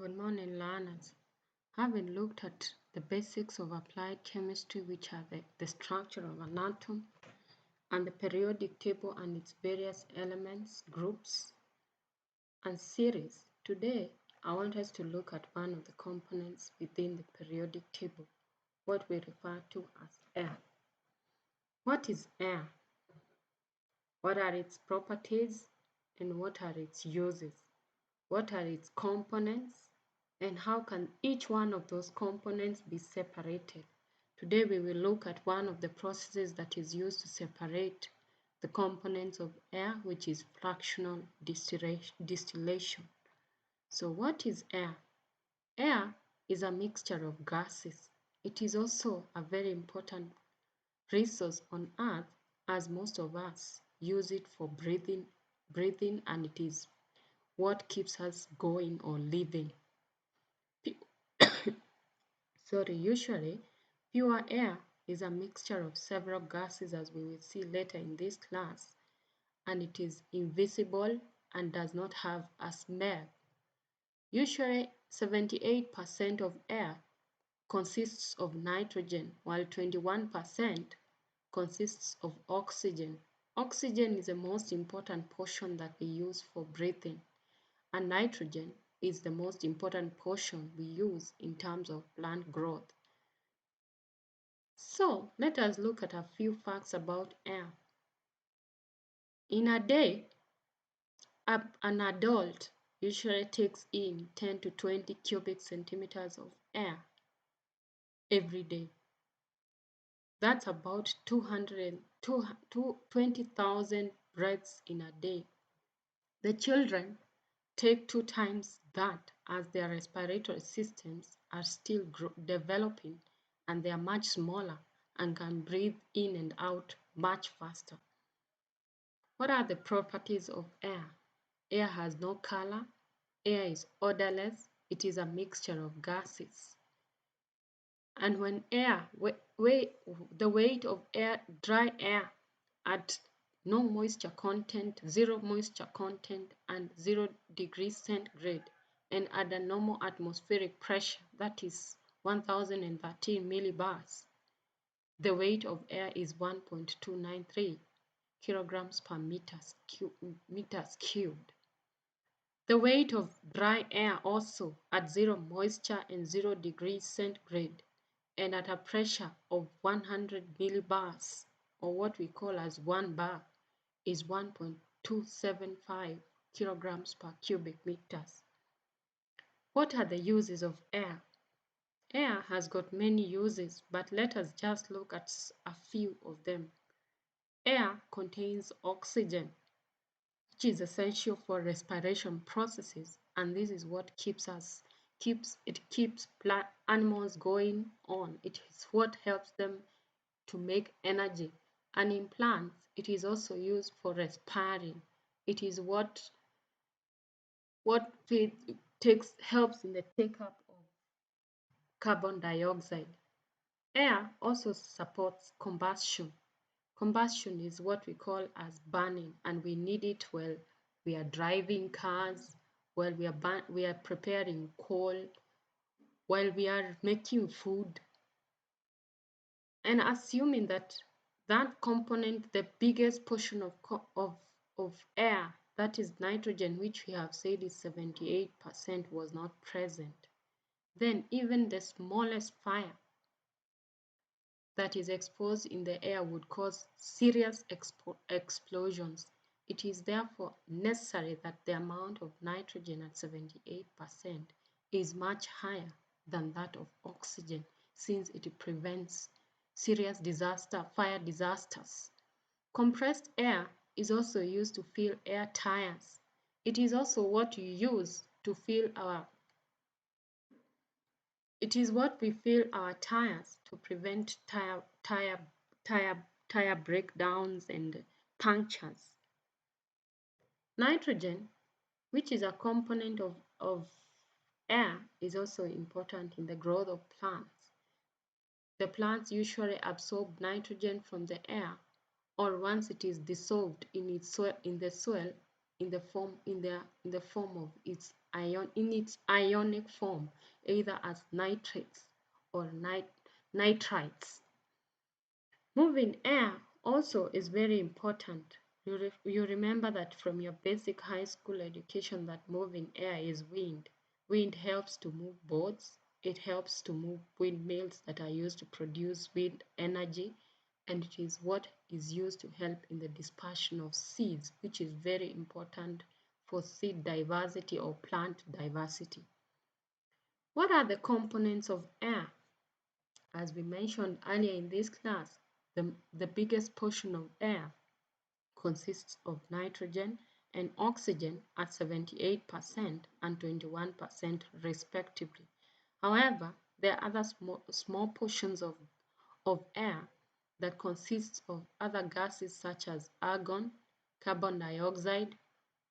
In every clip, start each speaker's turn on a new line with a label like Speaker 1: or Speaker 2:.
Speaker 1: Good morning, learners. Having looked at the basics of applied chemistry, which are the structure of an atom and the periodic table and its various elements, groups, and series, today I want us to look at one of the components within the periodic table, what we refer to as air. What is air? What are its properties and what are its uses? What are its components? And how can each one of those components be separated? Today we will look at one of the processes that is used to separate the components of air, which is fractional distillation. So what is air? Air is a mixture of gases. It is also a very important resource on Earth, as most of us use it for breathing, and it is what keeps us going or living. Usually, pure air is a mixture of several gases, as we will see later in this class, and it is invisible and does not have a smell. Usually, 78% of air consists of nitrogen, while 21% consists of oxygen. Oxygen is the most important portion that we use for breathing, and nitrogen is the most important portion we use in terms of plant growth. So let us look at a few facts about air. In a day, an adult usually takes in 10 to 20 cubic centimeters of air every day. That's about 20,000 breaths in a day. The children take 2 times that, as their respiratory systems are still developing and they are much smaller and can breathe in and out much faster. What are the properties of air? Air has no color. Air is odorless. It is a mixture of gases. And when the weight of air, dry air at no moisture content, 0 moisture content, and 0 degrees centigrade, and at a normal atmospheric pressure, that is 1013 millibars, the weight of air is 1.293 kilograms per meters cubed. The weight of dry air also at 0 moisture and 0 degrees centigrade and at a pressure of 100 millibars, or what we call as 1 bar, is 1.275 kilograms per cubic meters. What are the uses of air? Air has got many uses, but let us just look at a few of them. Air contains oxygen, which is essential for respiration processes, and this is what keeps animals going on. It is what helps them to make energy, and in plants it is also used for respiring. It is what helps in the take-up of carbon dioxide. Air also supports combustion. Combustion is what we call as burning, and we need it while we are driving cars, while we are preparing coal, while we are making food. And assuming that component, the biggest portion of air, that is nitrogen, which we have said is 78%, was not present, then even the smallest fire that is exposed in the air would cause serious explosions. It is therefore necessary that the amount of nitrogen at 78% is much higher than that of oxygen, since it prevents serious fire disasters. Compressed air is also used to fill air tires. It is also what we use to fill we fill our tires to prevent tire breakdowns and punctures. Nitrogen, which is a component of air, is also important in the growth of plants. The plants usually absorb nitrogen from the air, or once it is dissolved in the soil, in the form of its ionic form, either as nitrates or nitrites. Moving air also is very important. You remember that from your basic high school education that moving air is wind. Wind helps to move boats. It helps to move windmills that are used to produce wind energy, and it is what is used to help in the dispersion of seeds, which is very important for seed diversity or plant diversity. What are the components of air? As we mentioned earlier in this class, the biggest portion of air consists of nitrogen and oxygen at 78% and 21% respectively. However, there are other small portions of air that consists of other gases such as argon, carbon dioxide,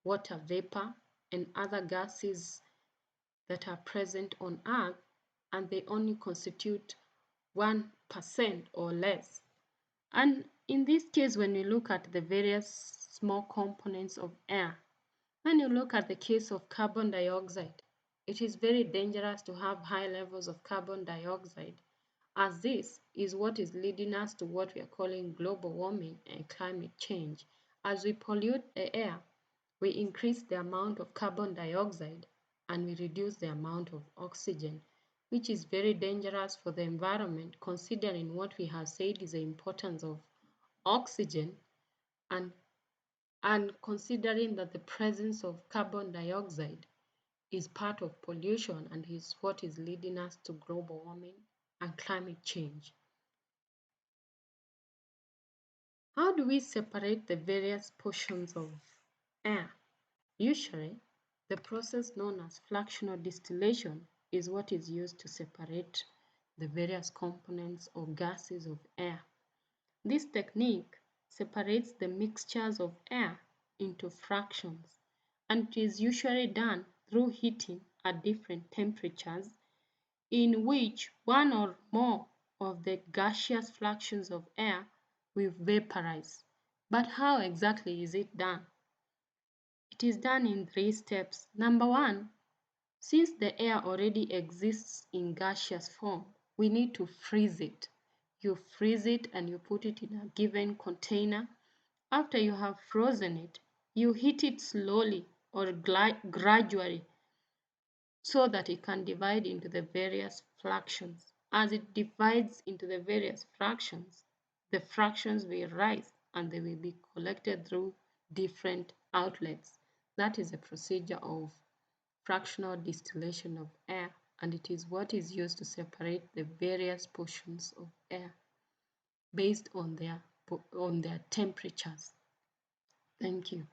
Speaker 1: water vapor, and other gases that are present on Earth, and they only constitute 1% or less. And in this case, when you look at the various small components of air, when you look at the case of carbon dioxide, it is very dangerous to have high levels of carbon dioxide, as this is what is leading us to what we are calling global warming and climate change. As we pollute the air, we increase the amount of carbon dioxide and we reduce the amount of oxygen, which is very dangerous for the environment, considering what we have said is the importance of oxygen, and considering that the presence of carbon dioxide is part of pollution and is what is leading us to global warming and climate change. How do we separate the various portions of air? Usually, the process known as fractional distillation is what is used to separate the various components or gases of air. This technique separates the mixtures of air into fractions, and it is usually done through heating at different temperatures, in which one or more of the gaseous fractions of air will vaporize. But how exactly is it done? It is done in 3 steps. Number 1, since the air already exists in gaseous form, we need to freeze it. You freeze it and you put it in a given container. After you have frozen it, you heat it slowly or gradually so that it can divide into the various fractions. As it divides into the various fractions, the fractions will rise and they will be collected through different outlets. That is the procedure of fractional distillation of air, and it is what is used to separate the various portions of air based on their temperatures. Thank you.